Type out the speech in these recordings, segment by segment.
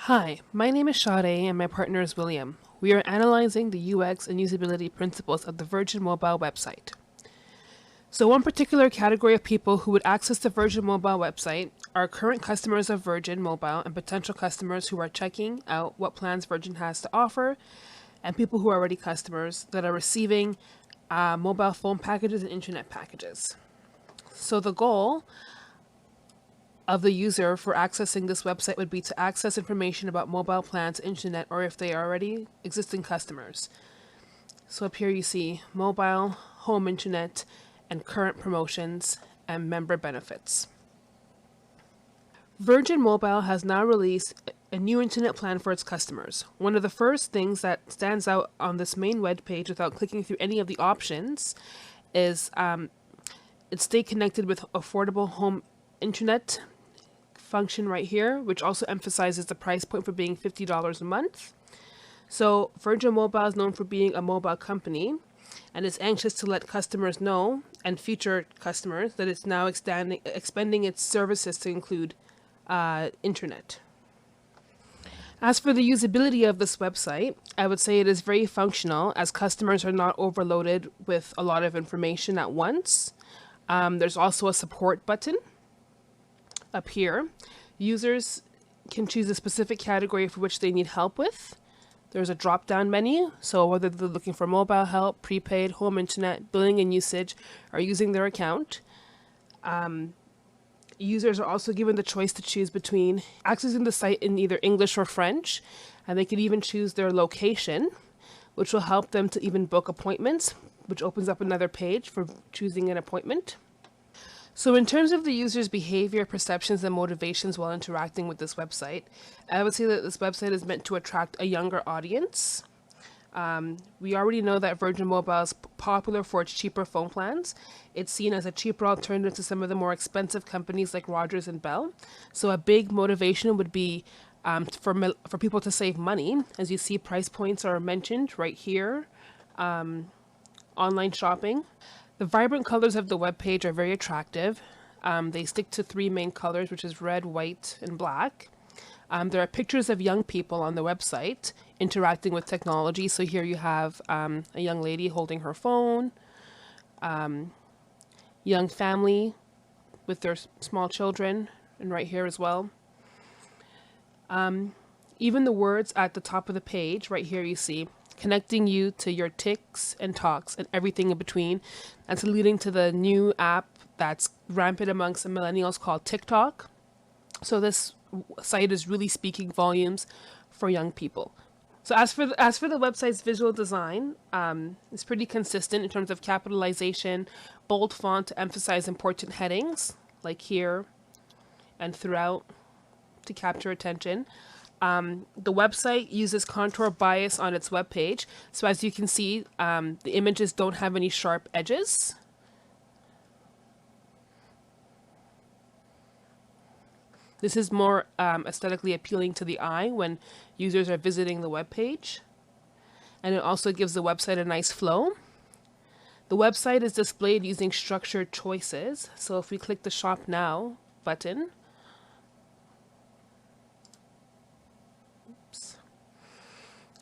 Hi, my name is Sadé and my partner is William. We are analyzing the UX and usability principles of the Virgin Mobile website. So one particular category of people who would access the Virgin Mobile website are current customers of Virgin Mobile and potential customers who are checking out what plans Virgin has to offer, and people who are already customers that are receiving mobile phone packages and internet packages. So the goal of the user for accessing this website would be to access information about mobile plans, internet, or if they are already existing customers. So up here you see mobile, home internet, and current promotions and member benefits. Virgin Mobile has now released a new internet plan for its customers. One of the first things that stands out on this main web page without clicking through any of the options is it stay connected with affordable home internet function right here, which also emphasizes the price point for being $50 a month. So Virgin Mobile is known for being a mobile company and is anxious to let customers know and future customers that it's now expanding its services to include internet. As for the usability of this website, I would say it is very functional as customers are not overloaded with a lot of information at once. There's also a support button up here. Users can choose a specific category for which they need help with. There's a drop-down menu, so whether they're looking for mobile help, prepaid, home internet, billing and usage, or using their account. Users are also given the choice to choose between accessing the site in either English or French, and they can even choose their location, which will help them to even book appointments, which opens up another page for choosing an appointment. So in terms of the user's behavior, perceptions, and motivations while interacting with this website, I would say that this website is meant to attract a younger audience. We already know that Virgin Mobile is popular for its cheaper phone plans. It's seen as a cheaper alternative to some of the more expensive companies like Rogers and Bell. So a big motivation would be for people to save money. As you see, price points are mentioned right here. Online shopping. The vibrant colors of the webpage are very attractive. They stick to three main colors, which is red, white, and black. There are pictures of young people on the website interacting with technology. So here you have a young lady holding her phone, young family with their small children, and right here as well. Even the words at the top of the page, right here you see, connecting you to your ticks and talks and everything in between. That's leading to the new app that's rampant amongst the millennials called TikTok. So this site is really speaking volumes for young people. So as for the website's visual design, it's pretty consistent in terms of capitalization, bold font to emphasize important headings, like here and throughout to capture attention. The website uses contour bias on its webpage. So as you can see, the images don't have any sharp edges. This is more aesthetically appealing to the eye when users are visiting the webpage. And it also gives the website a nice flow. The website is displayed using structured choices. So if we click the Shop Now button,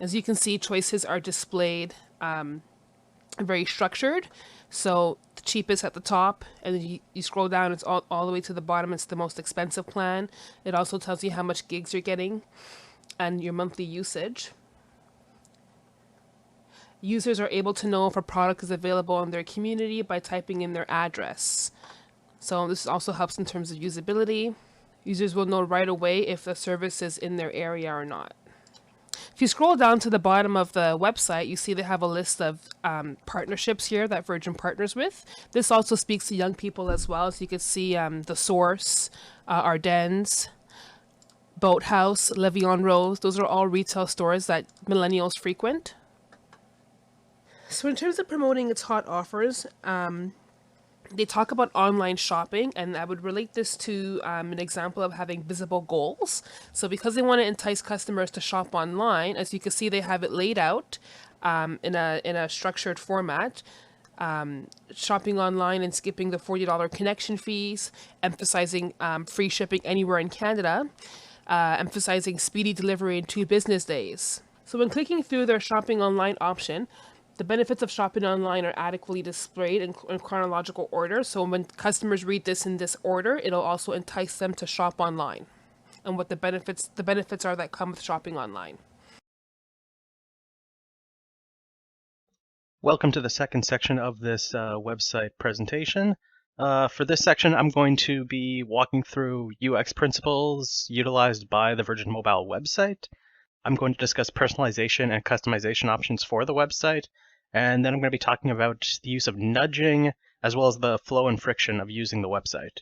as you can see, choices are displayed very structured. So the cheapest at the top, and then you scroll down, it's all the way to the bottom. It's the most expensive plan. It also tells you how much gigs you're getting and your monthly usage. Users are able to know if a product is available in their community by typing in their address. So this also helps in terms of usability. Users will know right away if the service is in their area or not. If you scroll down to the bottom of the website, you see they have a list of partnerships here that Virgin partners with. This also speaks to young people as well. So you can see The Source, Ardennes, Boathouse, Levion Rose. Those are all retail stores that millennials frequent. So in terms of promoting its hot offers, they talk about online shopping, and I would relate this to an example of having visible goals. So because they want to entice customers to shop online, as you can see, they have it laid out in a structured format. Shopping online and skipping the $40 connection fees, emphasizing free shipping anywhere in Canada. emphasizing speedy delivery in 2 business days. So when clicking through their shopping online option, the benefits of shopping online are adequately displayed in chronological order. So when customers read this in this order, it'll also entice them to shop online, and what the benefits are that come with shopping online. Welcome to the second section of this website presentation. For this section, I'm going to be walking through UX principles utilized by the Virgin Mobile website. I'm going to discuss personalization and customization options for the website, and then I'm going to be talking about the use of nudging, as well as the flow and friction of using the website.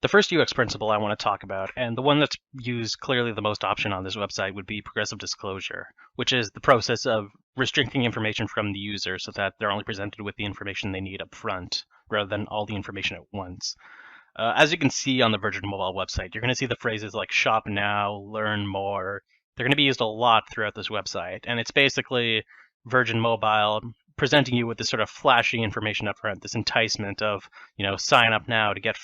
The first UX principle I want to talk about, and the one that's used clearly the most often on this website, would be progressive disclosure, which is the process of restricting information from the user so that they're only presented with the information they need up front, rather than all the information at once. As you can see on the Virgin Mobile website, you're going to see the phrases like shop now, learn more. They're going to be used a lot throughout this website, and it's basically Virgin Mobile presenting you with this sort of flashy information up front, this enticement of, sign up now to get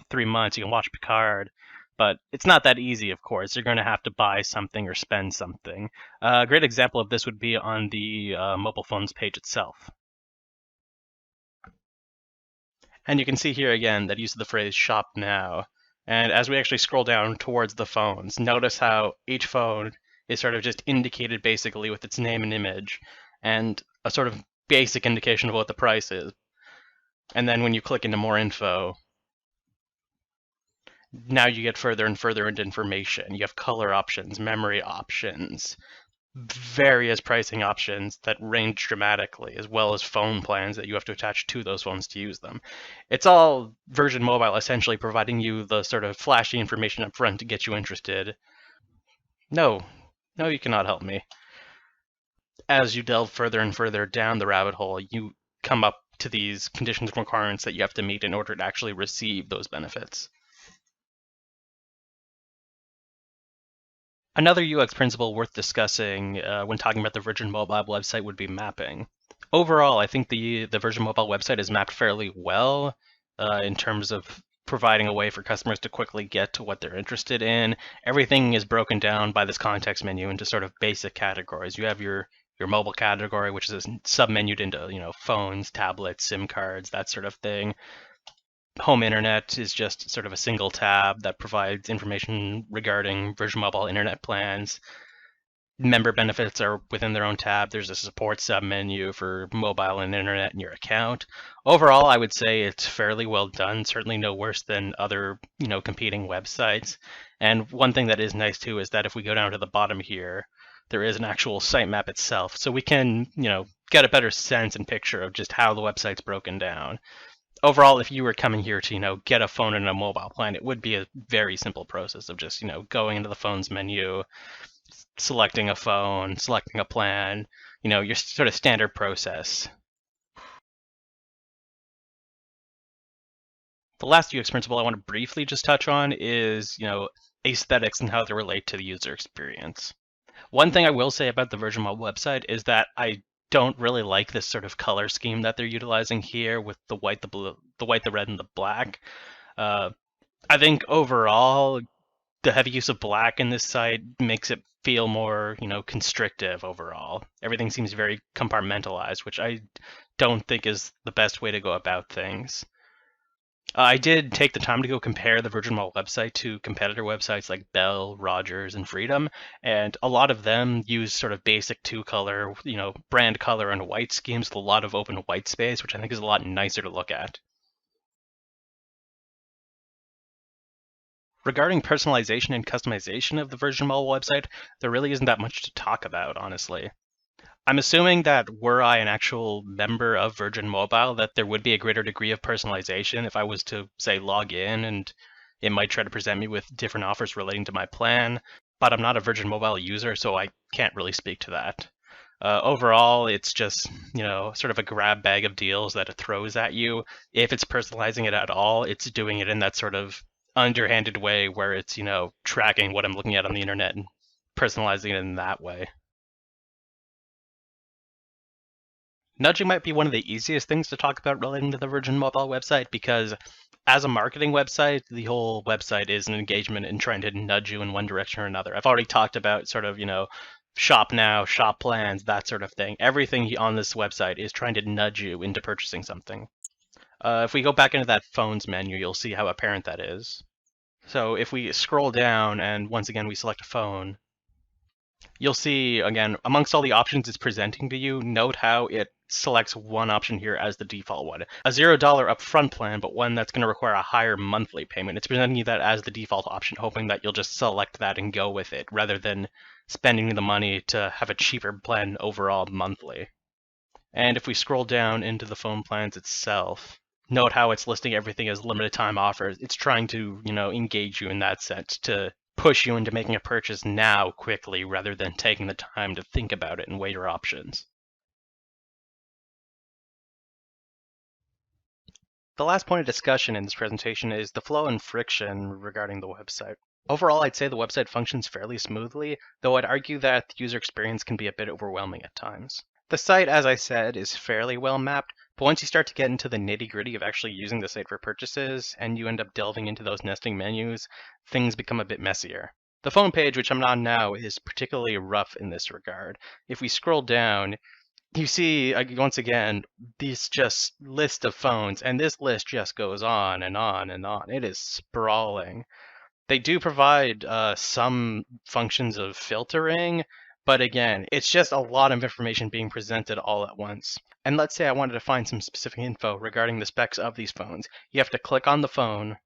3 months, you can watch Picard. But it's not that easy, of course. You're going to have to buy something or spend something. A great example of this would be on the mobile phones page itself. And you can see here again that use of the phrase shop now. And as we actually scroll down towards the phones, notice how each phone is sort of just indicated basically with its name and image and a sort of basic indication of what the price is. And then when you click into more info, now you get further and further into information. You have color options, memory options, various pricing options that range dramatically, as well as phone plans that you have to attach to those phones to use them. It's all Virgin Mobile essentially providing you the sort of flashy information up front to get you interested. No, you cannot help me. As you delve further and further down the rabbit hole, you come up to these conditions and requirements that you have to meet in order to actually receive those benefits. Another UX principle worth discussing when talking about the Virgin Mobile website would be mapping. Overall, I think the Virgin Mobile website is mapped fairly well in terms of providing a way for customers to quickly get to what they're interested in. Everything is broken down by this context menu into sort of basic categories. You have your mobile category, which is sub-menued into phones, tablets, SIM cards, that sort of thing. Home internet is just sort of a single tab that provides information regarding Virgin Mobile internet plans. Member benefits are within their own tab. There's a support submenu for mobile and internet in your account. Overall, I would say it's fairly well done, certainly no worse than other, competing websites. And one thing that is nice too is that if we go down to the bottom here, there is an actual sitemap itself. So we can, get a better sense and picture of just how the website's broken down. Overall, if you were coming here to, get a phone and a mobile plan, it would be a very simple process of just, going into the phones menu, selecting a phone, selecting a plan, your sort of standard process. The last UX principle I want to briefly just touch on is, aesthetics and how they relate to the user experience. One thing I will say about the Virgin Mobile website is that I don't really like this sort of color scheme that they're utilizing here with the white, the blue, the white, the red, and the black. I think overall, the heavy use of black in this site makes it feel more, constrictive overall. Everything seems very compartmentalized, which I don't think is the best way to go about things. I did take the time to go compare the Virgin Mobile website to competitor websites like Bell, Rogers, and Freedom, and a lot of them use sort of basic two-color, brand color and white schemes with a lot of open white space, which I think is a lot nicer to look at. Regarding personalization and customization of the Virgin Mobile website, there really isn't that much to talk about, honestly. I'm assuming that were I an actual member of Virgin Mobile, that there would be a greater degree of personalization if I was to, say, log in, and it might try to present me with different offers relating to my plan, but I'm not a Virgin Mobile user, so I can't really speak to that. Overall, it's just, sort of a grab bag of deals that it throws at you. If it's personalizing it at all, it's doing it in that sort of underhanded way where it's, tracking what I'm looking at on the internet and personalizing it in that way. Nudging might be one of the easiest things to talk about relating to the Virgin Mobile website because As a marketing website, the whole website is an engagement in trying to nudge you in one direction or another. I've already talked about sort of, shop now, shop plans, that sort of thing. Everything on this website is trying to nudge you into purchasing something. If we go back into that phones menu, you'll see how apparent that is. So if we scroll down and once again we select a phone, you'll see, again, amongst all the options it's presenting to you, note how it selects one option here as the default one. A $0 upfront plan, but one that's going to require a higher monthly payment. It's presenting you that as the default option, hoping that you'll just select that and go with it, rather than spending the money to have a cheaper plan overall monthly. And if we scroll down into the phone plans itself, note how it's listing everything as limited time offers. It's trying to, engage you in that sense to push you into making a purchase now quickly rather than taking the time to think about it and weigh your options. The last point of discussion in this presentation is the flow and friction regarding the website. Overall, I'd say the website functions fairly smoothly, though I'd argue that the user experience can be a bit overwhelming at times. The site, as I said, is fairly well mapped, but once you start to get into the nitty-gritty of actually using the site for purchases, and you end up delving into those nesting menus, things become a bit messier. The phone page, which I'm on now, is particularly rough in this regard. If we scroll down, you see, once again, this just list of phones, and this list just goes on and on and on. It is sprawling. They do provide some functions of filtering, but again, it's just a lot of information being presented all at once. And let's say I wanted to find some specific info regarding the specs of these phones. You have to click on the phone,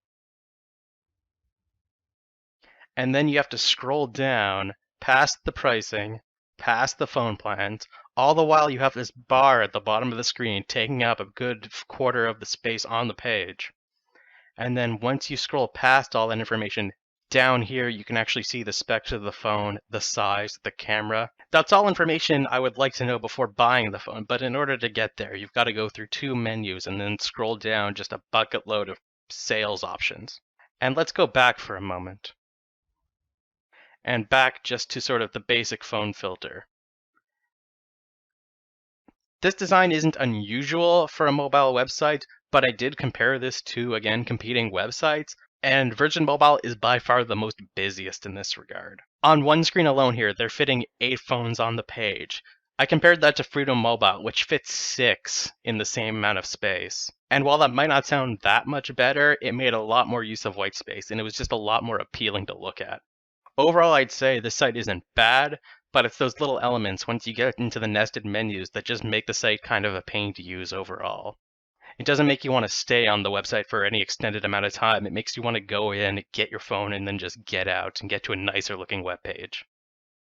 and then you have to scroll down past the pricing, past the phone plans. All the while you have this bar at the bottom of the screen taking up a good quarter of the space on the page. And then once you scroll past all that information, down here you can actually see the specs of the phone, the size, the camera. That's all information I would like to know before buying the phone, but in order to get there, you've got to go through two menus and then scroll down just a bucket load of sales options. And let's go back for a moment. And back just to sort of the basic phone filter. This design isn't unusual for a mobile website, but I did compare this to, again, competing websites, and Virgin Mobile is by far the most busiest in this regard. On one screen alone here, they're fitting 8 phones on the page. I compared that to Freedom Mobile, which fits 6 in the same amount of space. And while that might not sound that much better, it made a lot more use of white space, and it was just a lot more appealing to look at. Overall, I'd say this site isn't bad, but it's those little elements once you get into the nested menus that just make the site kind of a pain to use overall. It doesn't make you want to stay on the website for any extended amount of time. It makes you want to go in, get your phone, and then just get out and get to a nicer looking web page.